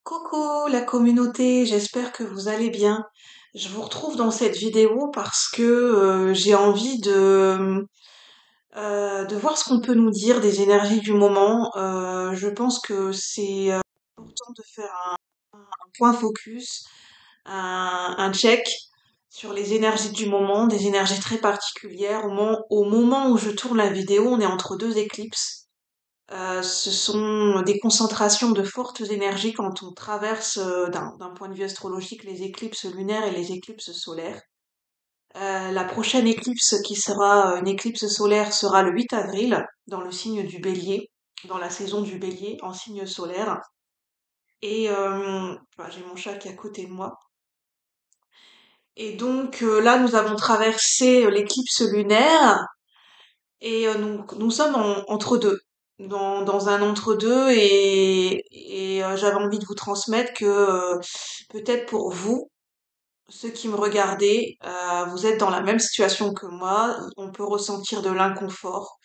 Coucou la communauté, j'espère que vous allez bien. Je vous retrouve dans cette vidéo parce que j'ai envie de voir ce qu'on peut nous dire des énergies du moment. Je pense que c'est important de faire un point focus, un check sur les énergies du moment, des énergies très particulières. Au moment où je tourne la vidéo, on est entre deux éclipses. Ce sont des concentrations de fortes énergies quand on traverse, d'un point de vue astrologique, les éclipses lunaires et les éclipses solaires. La prochaine éclipse qui sera une éclipse solaire sera le 8 avril dans le signe du Bélier, dans la saison du Bélier en signe solaire. Et j'ai mon chat qui est à côté de moi. Et donc là, nous avons traversé l'éclicse lunaire. Et nous sommes entre deux, dans un entre deux, et j'avais envie de vous transmettre que peut-être pour vous, ceux qui me regardez, vous êtes dans la même situation que moi. On peut ressentir de l'inconfort,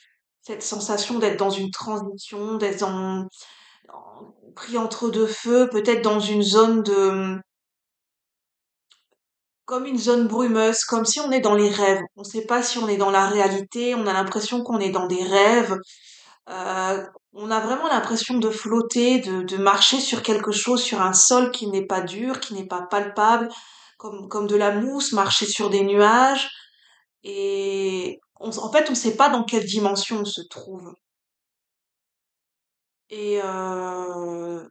cette sensation d'être dans une transition, pris entre deux feux, peut-être dans une zone comme une zone brumeuse, comme si on est dans les rêves. On ne sait pas si on est dans la réalité, on a l'impression qu'on est dans des rêves. Euh, on a vraiment l'impression de flotter, de marcher sur quelque chose, sur un sol qui n'est pas dur, qui n'est pas palpable, comme de la mousse, marcher sur des nuages. Et en fait, on ne sait pas dans quelle dimension on se trouve. Et, euh,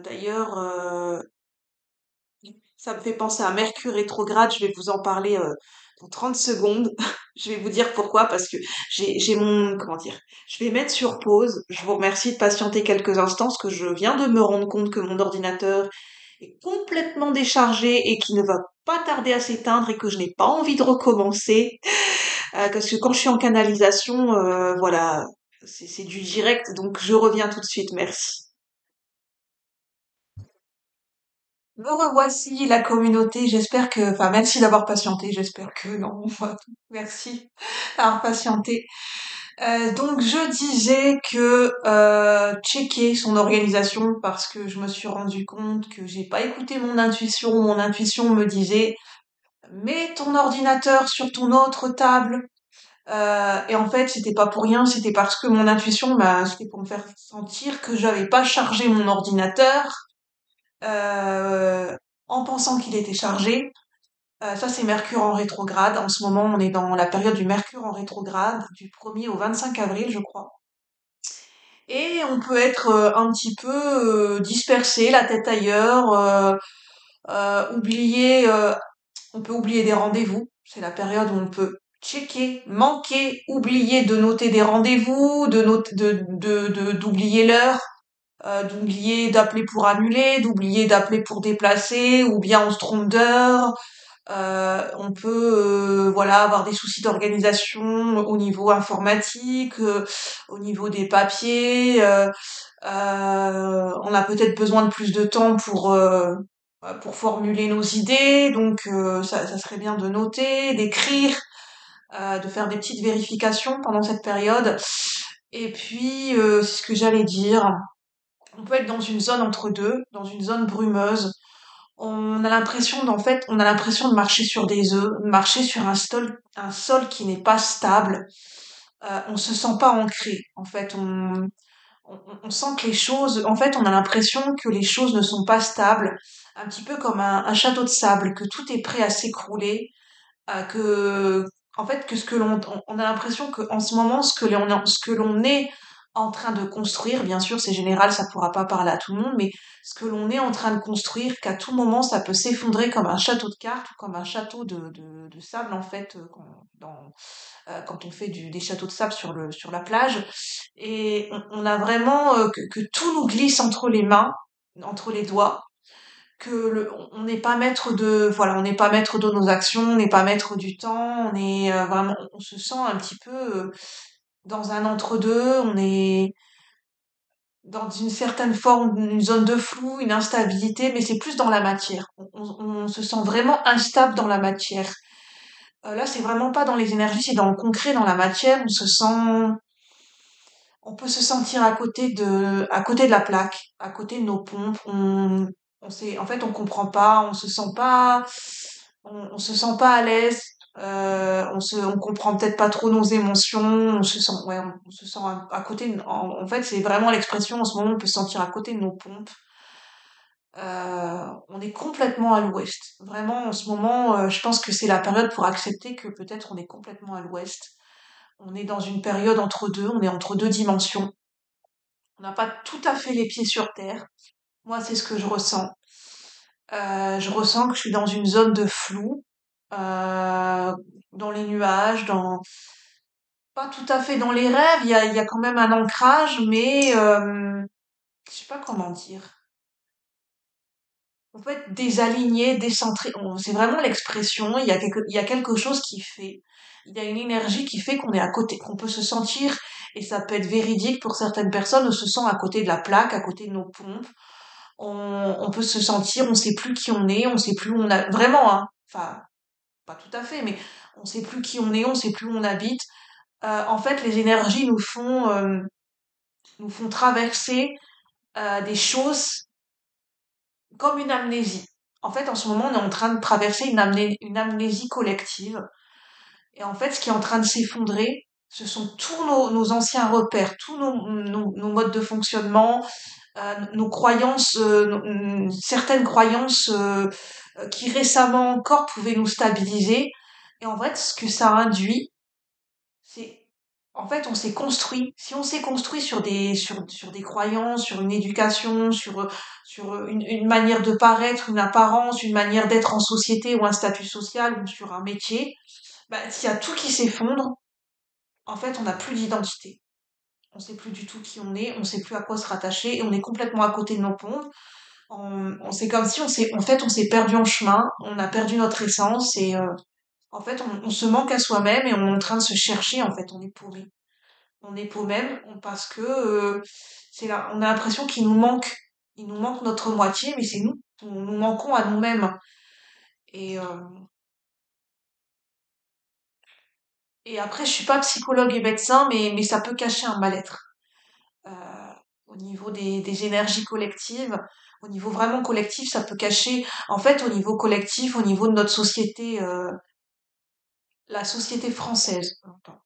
d'ailleurs, ça me fait penser à Mercure rétrograde. Je vais vous en parler dans 30 secondes. Je vais vous dire pourquoi, parce que j'ai mon, comment dire, je vais mettre sur pause. Je vous remercie de patienter quelques instants, parce que je viens de me rendre compte que mon ordinateur est complètement déchargé et qu'il ne va pas tarder à s'éteindre et que je n'ai pas envie de recommencer. Parce que quand je suis en canalisation, voilà, c'est du direct, donc je reviens tout de suite. Merci. Me revoici la communauté, j'espère que, enfin merci d'avoir patienté, j'espère que non, enfin, merci d'avoir patienté. Donc je disais que checker son organisation parce que je me suis rendu compte que j'ai pas écouté mon intuition me disait mets ton ordinateur sur ton autre table. Et en fait c'était pas pour rien, c'était parce que mon intuition c'était pour me faire sentir que j'avais pas chargé mon ordinateur euh, en pensant qu'il était chargé. Ça, c'est Mercure en rétrograde. En ce moment, on est dans la période du Mercure en rétrograde, du 1er au 25 avril, je crois. Et on peut être un petit peu dispersé, la tête ailleurs, oublier, on peut oublier des rendez-vous. C'est la période où on peut checker, manquer, oublier de noter des rendez-vous, d'oublier l'heure, d'oublier d'appeler pour annuler, d'oublier d'appeler pour déplacer, ou bien on se trompe d'heure. On peut voilà avoir des soucis d'organisation au niveau informatique, au niveau des papiers. On a peut-être besoin de plus de temps pour formuler nos idées, donc ça serait bien de noter, d'écrire, de faire des petites vérifications pendant cette période. Et puis, c'est ce que j'allais dire, on peut être dans une zone entre deux, dans une zone brumeuse. On a l'impression de marcher sur des œufs, de marcher sur un sol qui n'est pas stable. On se sent pas ancré. En fait, on sent que les choses, en fait, on a l'impression que les choses ne sont pas stables, un petit peu comme un château de sable, que tout est prêt à s'écrouler, que, en fait, que ce que on a l'impression que en ce moment, ce que l'on est en train de construire, bien sûr, c'est général, ça pourra pas parler à tout le monde, mais ce que l'on est en train de construire, qu'à tout moment, ça peut s'effondrer comme un château de cartes ou comme un château de sable, en fait, quand on fait des châteaux de sable sur la plage. Et on a vraiment que tout nous glisse entre les mains, entre les doigts, on n'est pas maître de, voilà, on n'est pas maître de nos actions, on n'est pas maître du temps, on est vraiment, on se sent un petit peu dans un entre-deux, on est dans une certaine forme, une zone de flou, une instabilité, mais c'est plus dans la matière. On se sent vraiment instable dans la matière. Là, c'est vraiment pas dans les énergies, c'est dans le concret, dans la matière. on peut se sentir à côté de la plaque, à côté de nos pompes. En fait, on comprend pas, on se sent pas à l'aise. On comprend peut-être pas trop nos émotions. On se sent à côté. En fait, c'est vraiment l'expression en ce moment. On peut se sentir à côté de nos pompes. On est complètement à l'ouest. Vraiment, en ce moment, je pense que c'est la période pour accepter que peut-être on est complètement à l'ouest. On est dans une période entre deux. On est entre deux dimensions. On n'a pas tout à fait les pieds sur terre. Moi, c'est ce que je ressens. Je ressens que je suis dans une zone de flou, euh, dans les nuages, pas tout à fait dans les rêves. Il y a quand même un ancrage, mais je sais pas comment dire. En fait, désaligné, décentré. C'est vraiment l'expression. Il y a quelque chose qui fait. Il y a une énergie qui fait qu'on est à côté, qu'on peut se sentir, et ça peut être véridique pour certaines personnes, on se sent à côté de la plaque, à côté de nos pompes. On peut se sentir, on sait plus qui on est, on sait plus où on a, vraiment, hein. Enfin, pas tout à fait, mais on sait plus qui on est, on sait plus où on habite. En fait, les énergies nous font traverser des choses comme une amnésie. En fait, en ce moment, on est en train de traverser une amnésie collective. Et en fait, ce qui est en train de s'effondrer, ce sont tous nos anciens repères, tous nos modes de fonctionnement, nos croyances, certaines croyances qui récemment encore pouvaient nous stabiliser. Et en fait, ce que ça induit, c'est, en fait, on s'est construit. Si on s'est construit sur des croyances, sur une éducation, sur une manière de paraître, une apparence, une manière d'être en société ou un statut social ou sur un métier, bah, s'il y a tout qui s'effondre, en fait, on n'a plus d'identité. On sait plus du tout qui on est, on sait plus à quoi se rattacher et on est complètement à côté de nos pompes. C'est comme si en fait, on s'est perdu en chemin, on a perdu notre essence et en fait, on se manque à soi-même et on est en train de se chercher. En fait, on est paumé. On est paumé parce que c'est là, on a l'impression il nous manque notre moitié, mais c'est nous. Nous manquons à nous-mêmes. Et et après, je suis pas psychologue et médecin, mais ça peut cacher un mal-être. Au niveau des énergies collectives, au niveau vraiment collectif, ça peut cacher, en fait, au niveau collectif, au niveau de notre société, la société française, j'entends.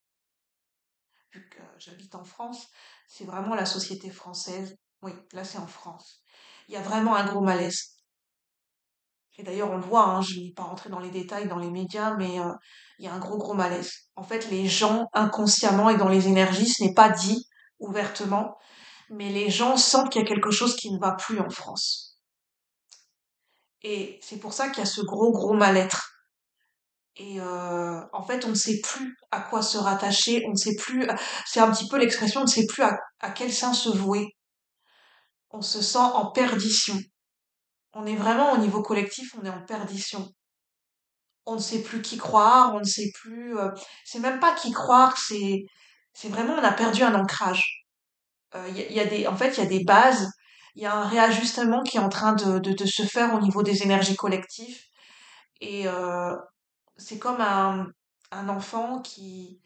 Vu que j'habite en France, c'est vraiment la société française. Oui, là c'est en France. Il y a vraiment un gros malaise. Et d'ailleurs, on le voit, hein, je ne vais pas rentrer dans les détails dans les médias, mais il y a un gros malaise. En fait, les gens, inconsciemment et dans les énergies, ce n'est pas dit ouvertement, mais les gens sentent qu'il y a quelque chose qui ne va plus en France. Et c'est pour ça qu'il y a ce gros mal-être. Et en fait, on ne sait plus à quoi se rattacher, on ne sait plus, c'est un petit peu l'expression, on ne sait plus à quel sein se vouer. On se sent en perdition. On est vraiment au niveau collectif, on est en perdition. On ne sait plus qui croire, on ne sait plus, c'est même pas qui croire, c'est vraiment, on a perdu un ancrage. Il y a en fait, il y a des bases, il y a un réajustement qui est en train de se faire au niveau des énergies collectives. Et c'est comme un enfant qui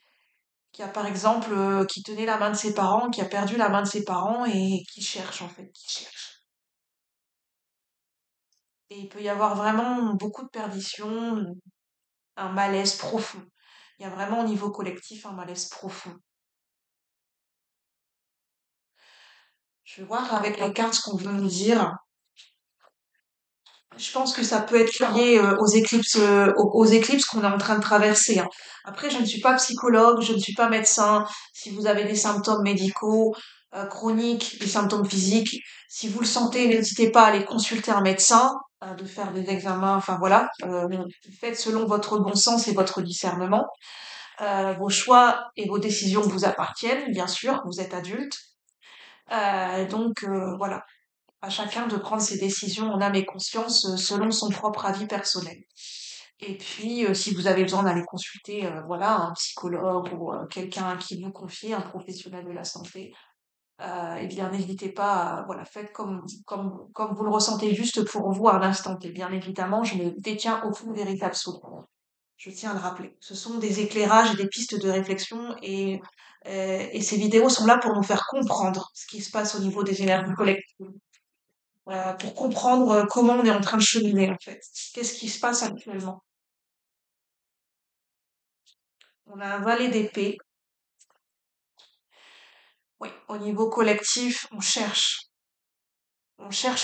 a par exemple, qui tenait la main de ses parents, qui a perdu la main de ses parents et qui cherche en fait, qui cherche. Et il peut y avoir vraiment beaucoup de perdition, un malaise profond. Il y a vraiment au niveau collectif un malaise profond. Je vais voir avec les cartes ce qu'on veut nous dire. Je pense que ça peut être lié aux éclipses qu'on est en train de traverser, hein. Après, je ne suis pas psychologue, je ne suis pas médecin. Si vous avez des symptômes médicaux, chroniques, des symptômes physiques, si vous le sentez, n'hésitez pas à aller consulter un médecin, de faire des examens, enfin voilà. Faites selon votre bon sens et votre discernement. Vos choix et vos décisions vous appartiennent, bien sûr, vous êtes adulte. Voilà, à chacun de prendre ses décisions en âme et conscience selon son propre avis personnel. Et puis, si vous avez besoin d'aller consulter, voilà, un psychologue ou quelqu'un à qui vous confiez, un professionnel de la santé, eh bien, n'hésitez pas, voilà, faites comme vous le ressentez juste pour vous à l'instant T. Bien évidemment, je ne détiens aucune vérité absolue. Je tiens à le rappeler. Ce sont des éclairages et des pistes de réflexion et Et ces vidéos sont là pour nous faire comprendre ce qui se passe au niveau des énergies collectives, pour comprendre comment on est en train de cheminer en fait. Qu'est-ce qui se passe actuellement? On a un valet d'épée. Oui, au niveau collectif, on cherche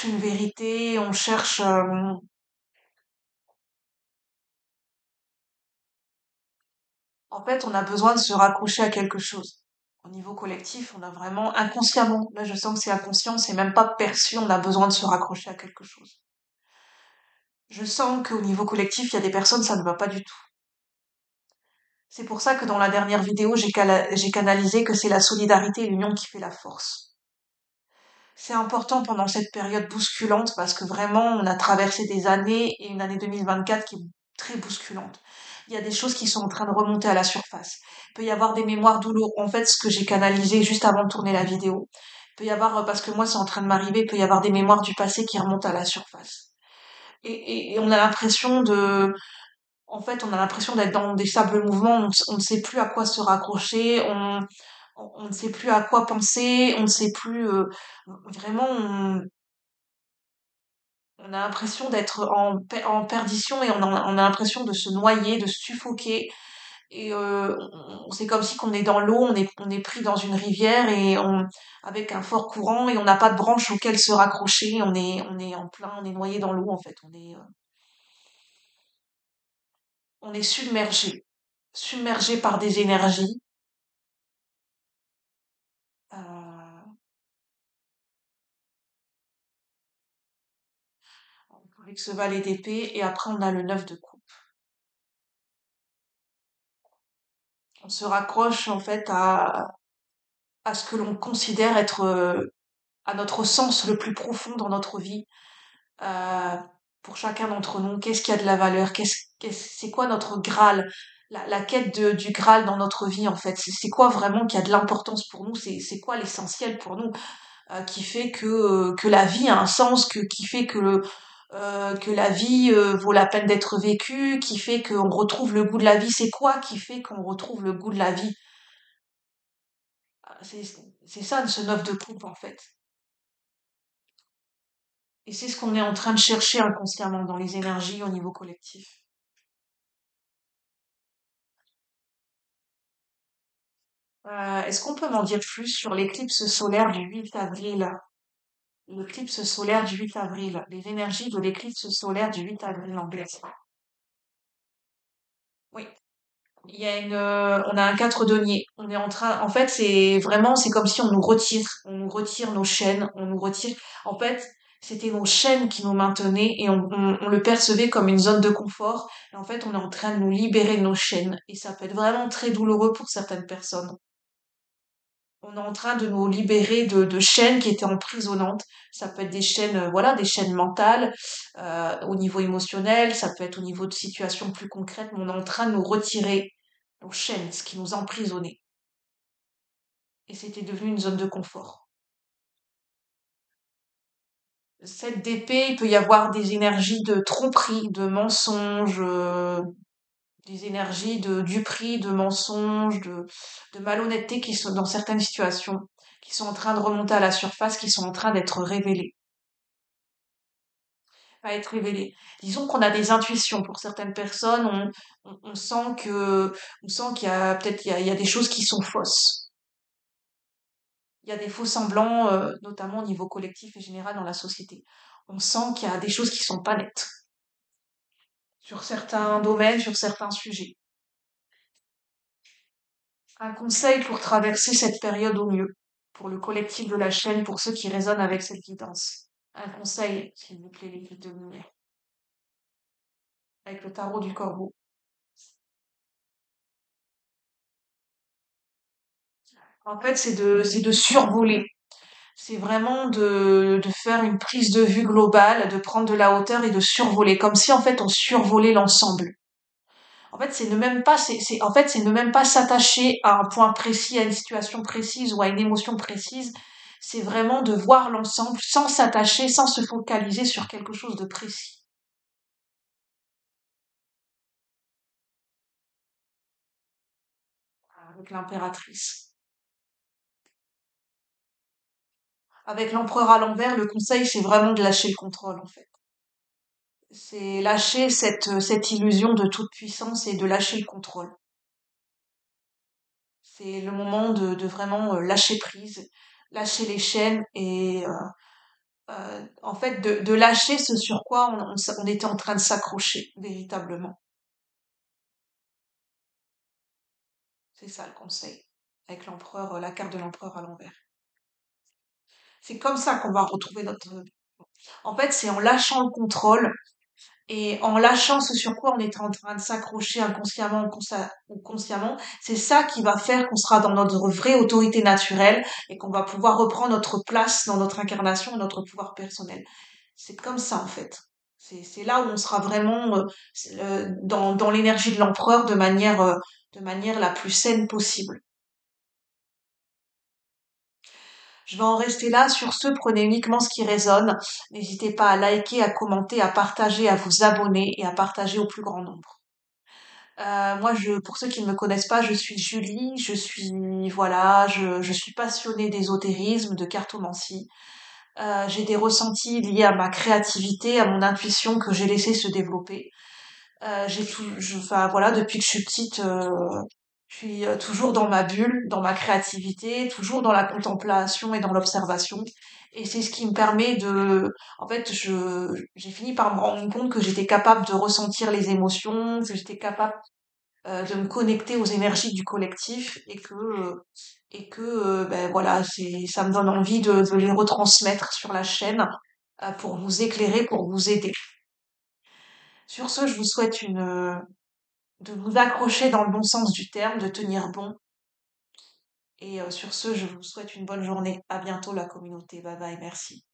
une vérité, on cherche. En fait, on a besoin de se raccrocher à quelque chose. Au niveau collectif, on a vraiment inconsciemment. Là, je sens que c'est inconscient, c'est même pas perçu. On a besoin de se raccrocher à quelque chose. Je sens qu'au niveau collectif, il y a des personnes, ça ne va pas du tout. C'est pour ça que dans la dernière vidéo, j'ai canalisé que c'est la solidarité et l'union qui fait la force. C'est important pendant cette période bousculante parce que vraiment, on a traversé des années et une année 2024 qui est très bousculante. Il y a des choses qui sont en train de remonter à la surface. Il peut y avoir des mémoires douloureuses. En fait, ce que j'ai canalisé juste avant de tourner la vidéo. Il peut y avoir, parce que moi c'est en train de m'arriver, il peut y avoir des mémoires du passé qui remontent à la surface. Et on a l'impression en fait, on a l'impression d'être dans des sables mouvants. On ne sait plus à quoi se raccrocher. On ne sait plus à quoi penser. On ne sait plus, vraiment, on a l'impression d'être en perdition et on a l'impression de se noyer, de se suffoquer. Et c'est comme si qu'on est dans l'eau, on est pris dans une rivière avec un fort courant et on n'a pas de branche auquel se raccrocher. On est en plein, on est noyé dans l'eau en fait. On est submergé, submergé par des énergies. euh, avec ce valet d'épée et après on a le 9 de coupe. On se raccroche en fait à ce que l'on considère être à notre sens le plus profond dans notre vie. Euh, pour chacun d'entre nous, qu'est-ce qui a de la valeur, c'est quoi notre Graal, la quête du Graal dans notre vie en fait, c'est quoi vraiment qui a de l'importance pour nous, c'est quoi l'essentiel pour nous, qui fait que la vie a un sens, qui fait que la vie vaut la peine d'être vécue, qui fait qu'on retrouve le goût de la vie, c'est quoi qui fait qu'on retrouve le goût de la vie? C'est c'est ça ce 9 de coupe en fait. Et c'est ce qu'on est en train de chercher inconsciemment dans les énergies au niveau collectif. Est-ce qu'on peut m'en dire plus sur l'éclipse solaire du 8 avril? L'éclipse solaire du 8 avril. Les énergies de l'éclipse solaire du 8 avril anglaise. Oui. Il y a on a un 4 denier. On est en train, en fait, c'est comme si on nous retire nos chaînes, on nous retire, en fait, c'était nos chaînes qui nous maintenaient et on le percevait comme une zone de confort. Et en fait, on est en train de nous libérer de nos chaînes et ça peut être vraiment très douloureux pour certaines personnes. On est en train de nous libérer de chaînes qui étaient emprisonnantes. Ça peut être des chaînes, voilà, des chaînes mentales, au niveau émotionnel, ça peut être au niveau de situations plus concrètes, mais on est en train de nous retirer nos chaînes, ce qui nous emprisonnait. Et c'était devenu une zone de confort. Cette d'épée, il peut y avoir des énergies de tromperie, de mensonge, des énergies de duperie, de mensonge, de malhonnêteté qui sont dans certaines situations, qui sont en train de remonter à la surface, qui sont en train d'être révélées. À être révélées. Disons qu'on a des intuitions pour certaines personnes, on sent on sent qu'il y a peut-être il y a des choses qui sont fausses. Il y a des faux semblants, notamment au niveau collectif et général dans la société. On sent qu'il y a des choses qui sont pas nettes sur certains domaines, sur certains sujets. Un conseil pour traverser cette période au mieux, pour le collectif de la chaîne, pour ceux qui résonnent avec cette guidance. Un conseil, s'il vous plaît, l'équipe de lumière, avec le tarot du corbeau. En fait, c'est de survoler. C'est vraiment de faire une prise de vue globale, de prendre de la hauteur et de survoler, comme si en fait on survolait l'ensemble. En fait, c'est ne même pas, en fait, c'est ne même pas s'attacher à un point précis, à une situation précise ou à une émotion précise. C'est vraiment de voir l'ensemble sans s'attacher, sans se focaliser sur quelque chose de précis. Avec l'impératrice. Avec l'empereur à l'envers, le conseil, c'est vraiment de lâcher le contrôle, en fait. C'est lâcher cette illusion de toute puissance et de lâcher le contrôle. C'est le moment de vraiment lâcher prise, lâcher les chaînes et en fait de lâcher ce sur quoi on était en train de s'accrocher véritablement. C'est ça le conseil. Avec l'empereur, la carte de l'empereur à l'envers. C'est comme ça qu'on va retrouver notre... En fait, c'est en lâchant le contrôle et en lâchant ce sur quoi on était en train de s'accrocher inconsciemment ou consciemment, c'est ça qui va faire qu'on sera dans notre vraie autorité naturelle et qu'on va pouvoir reprendre notre place dans notre incarnation et notre pouvoir personnel. C'est comme ça en fait. C'est là où on sera vraiment dans l'énergie de l'empereur de manière la plus saine possible. Je vais en rester là. Sur ce, prenez uniquement ce qui résonne. N'hésitez pas à liker, à commenter, à partager, à vous abonner et à partager au plus grand nombre. Moi, pour ceux qui ne me connaissent pas, je suis Julie. Je suis passionnée d'ésotérisme, de cartomancie. J'ai des ressentis liés à ma créativité, à mon intuition que j'ai laissé se développer. Enfin voilà, depuis que je suis petite, je suis toujours dans ma bulle, dans ma créativité, toujours dans la contemplation et dans l'observation. Et c'est ce qui me permet en fait, j'ai fini par me rendre compte que j'étais capable de ressentir les émotions, que j'étais capable de me connecter aux énergies du collectif ben voilà, ça me donne envie de les retransmettre sur la chaîne pour vous éclairer, pour vous aider. Sur ce, je vous souhaite de vous accrocher dans le bon sens du terme, de tenir bon. Et sur ce, je vous souhaite une bonne journée. À bientôt la communauté. Bye bye, merci.